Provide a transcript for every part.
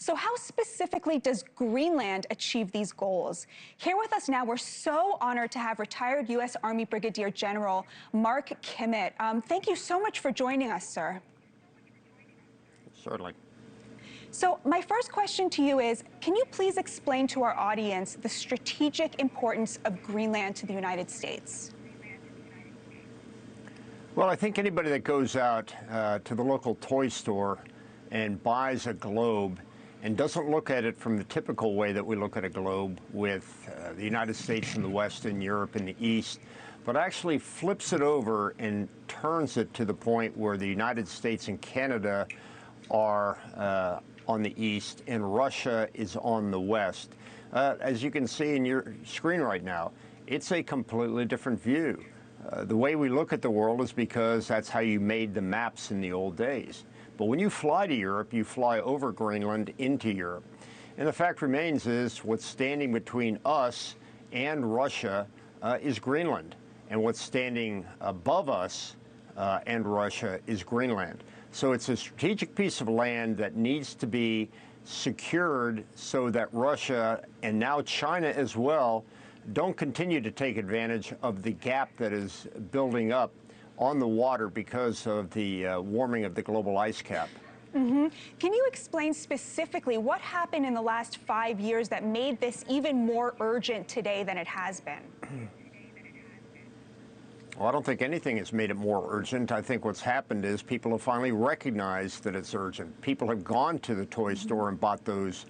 So how specifically does Greenland achieve these goals? Here with us now, we're so honored to have retired U.S. Army Brigadier General Mark Kimmitt. Thank you so much for joining us, sir. Certainly. So my first question to you is, can you please explain to our audience the strategic importance of Greenland to the United States? Well, I think anybody that goes out to the local toy store and buys a globe and doesn't look at it from the typical way that we look at a globe with the United States in the West and Europe in the East, but actually flips it over and turns it to the point where the United States and Canada are on the East and Russia is on the West. As you can see in your screen right now, it's a completely different view. The way we look at the world is because that's how you made the maps in the old days. But when you fly to Europe, you fly over Greenland into Europe. And the fact remains is what's standing between us and Russia is Greenland. And what's standing above us and Russia is Greenland. So it's a strategic piece of land that needs to be secured so that Russia and now China as well don't continue to take advantage of the gap that is building up on the water because of the warming of the global ice cap. Can you explain specifically what happened in the last 5 years that made this even more urgent today than it has been? Well, I don't think anything has made it more urgent. I think what's happened is people have finally recognized that it's urgent. People have gone to the toy store and bought those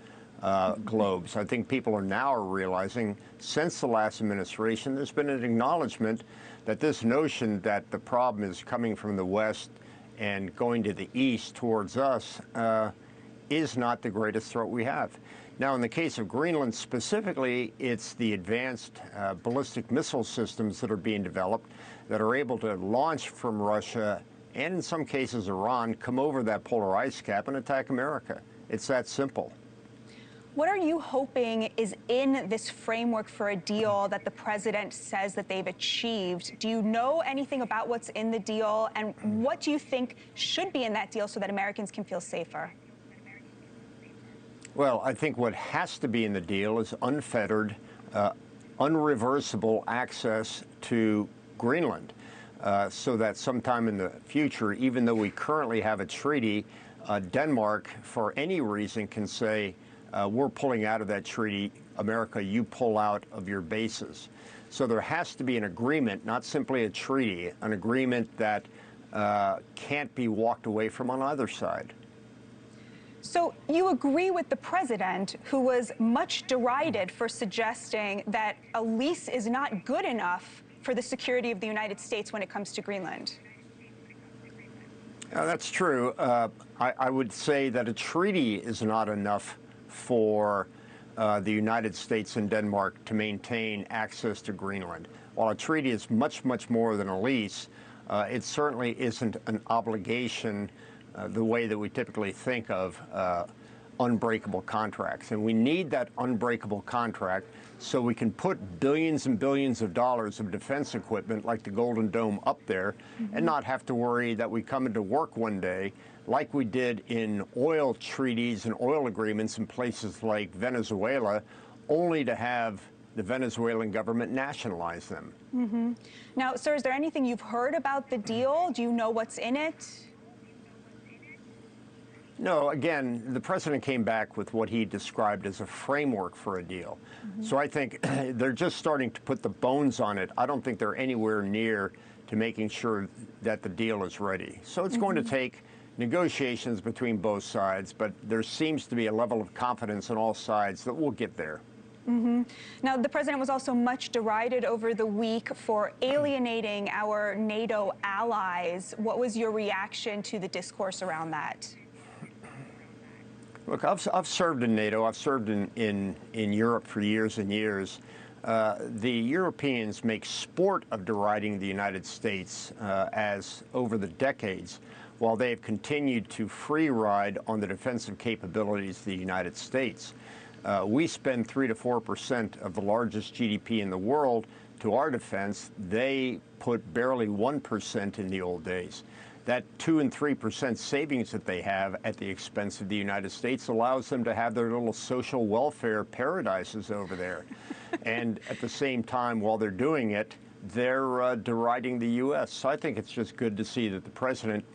globes. I think people are now realizing, since the last administration, there's been an acknowledgement that this notion that the problem is coming from the West and going to the East towards us is not the greatest threat we have. Now, in the case of Greenland specifically, it's the advanced ballistic missile systems that are being developed that are able to launch from Russia and, in some cases, Iran, come over that polar ice cap and attack America. It's that simple. What are you hoping is in this framework for a deal that the president says that they've achieved? Do you know anything about what's in the deal, and what do you think should be in that deal so that Americans can feel safer? Well, I think what has to be in the deal is unfettered, unreversible access to Greenland, so that sometime in the future, even though we currently have a treaty, Denmark, for any reason, can say, we're pulling out of that treaty. America, you pull out of your bases. So there has to be an agreement, not simply a treaty, an agreement that can't be walked away from on either side. So you agree with the president, who was much derided for suggesting that a lease is not good enough for the security of the United States when it comes to Greenland? That's true. I would say that a treaty is not enough for the United States and Denmark to maintain access to Greenland. While a treaty is much, much more than a lease, it certainly isn't an obligation the way that we typically think of unbreakable contracts. And we need that unbreakable contract so we can put billions and billions of dollars of defense equipment like the Golden Dome up there and not have to worry that we come into work one day like we did in oil treaties and oil agreements in places like Venezuela, only to have the Venezuelan government nationalize them. Now, sir, is there anything you've heard about the deal? Do you know what's in it? No, again, the president came back with what he described as a framework for a deal. So I think they're just starting to put the bones on it. I don't think they're anywhere near to making sure that the deal is ready. So it's going to take negotiations between both sides, but there seems to be a level of confidence on all sides that we'll get there. Now, the president was also much derided over the week for alienating our NATO allies. What was your reaction to the discourse around that? Look, I've served in NATO. I've served in Europe for years and years. The Europeans make sport of deriding the United States as over the decades, while they have continued to free ride on the defensive capabilities of the United States. We spend 3 to 4% of the largest GDP in the world to our defense. They put barely 1% in the old days. that 2 and 3% savings that they have at the expense of the United States allows them to have their little social welfare paradises over there. And at the same time, while they're doing it, they're deriding the U.S. So I think it's just good to see that the president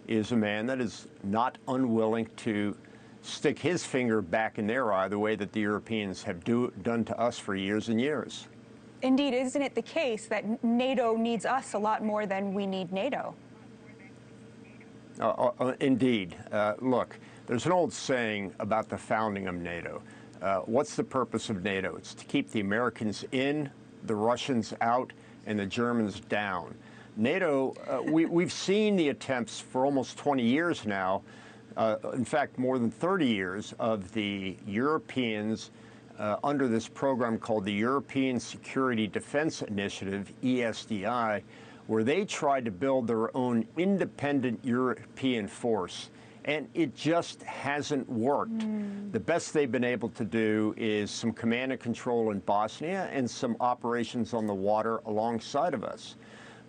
is a man that is not unwilling to stick his finger back in their eye the way that the Europeans have done to us for years and years. Indeed, isn't it the case that NATO needs us a lot more than we need NATO? Indeed. Look, there's an old saying about the founding of NATO. What's the purpose of NATO? It's to keep the Americans in, the Russians out, and the Germans down. NATO, we've seen the attempts for almost 20 years now, in fact, more than 30 years, of the Europeans under this program called the European Security Defense Initiative, ESDI, where they tried to build their own independent European force. And it just hasn't worked. The best they've been able to do is some command and control in Bosnia and some operations on the water alongside of us.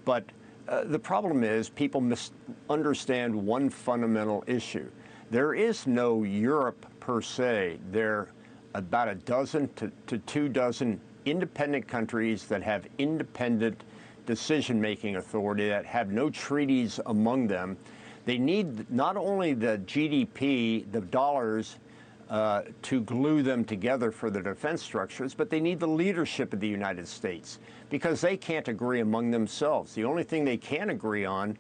But the problem is people misunderstand one fundamental issue. There is no Europe per se. There are about a dozen to 2 dozen independent countries that have independent decision-making authority, that have no treaties among them. They need not only the GDP, the dollars, to glue them together for their defense structures, but they need the leadership of the United States, because they can't agree among themselves. The only thing they can agree on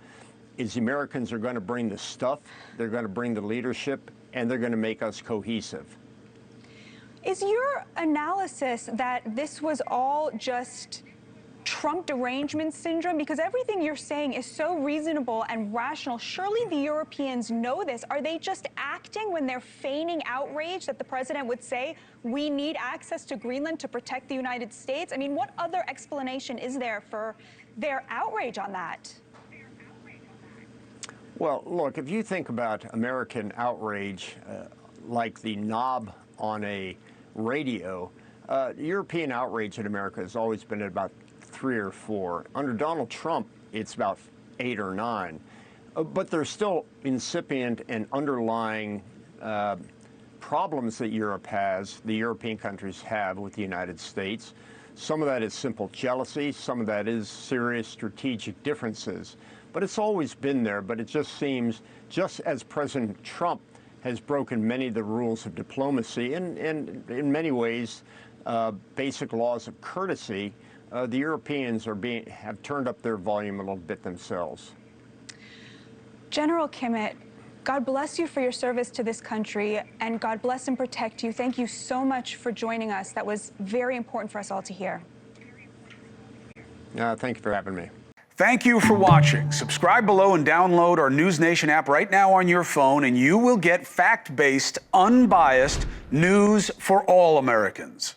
is the Americans are going to bring the stuff, they're going to bring the leadership, and they're going to make us cohesive. Is your analysis that this was all just Trump derangement syndrome? Because everything you're saying is so reasonable and rational. Surely the Europeans know this. Are they just acting when they're feigning outrage that the president would say, we need access to Greenland to protect the United States? I mean, what other explanation is there for their outrage on that? Well, look, if you think about American outrage like the knob on a radio, European outrage in America has always been at about 3 or 4. Under Donald Trump, it's about 8 or 9. But there's still incipient and underlying problems that Europe has, the European countries have with the United States. Some of that is simple jealousy. Some of that is serious strategic differences. But it's always been there. But it just seems, just as President Trump has broken many of the rules of diplomacy and in many ways basic laws of courtesy, the Europeans have turned up their volume a little bit themselves. General Kimmitt, God bless you for your service to this country, and God bless and protect you. Thank you so much for joining us. That was very important for us all to hear. Thank you for having me. Thank you for watching. Subscribe below and download our NewsNation app right now on your phone, and you will get fact-based, unbiased news for all Americans.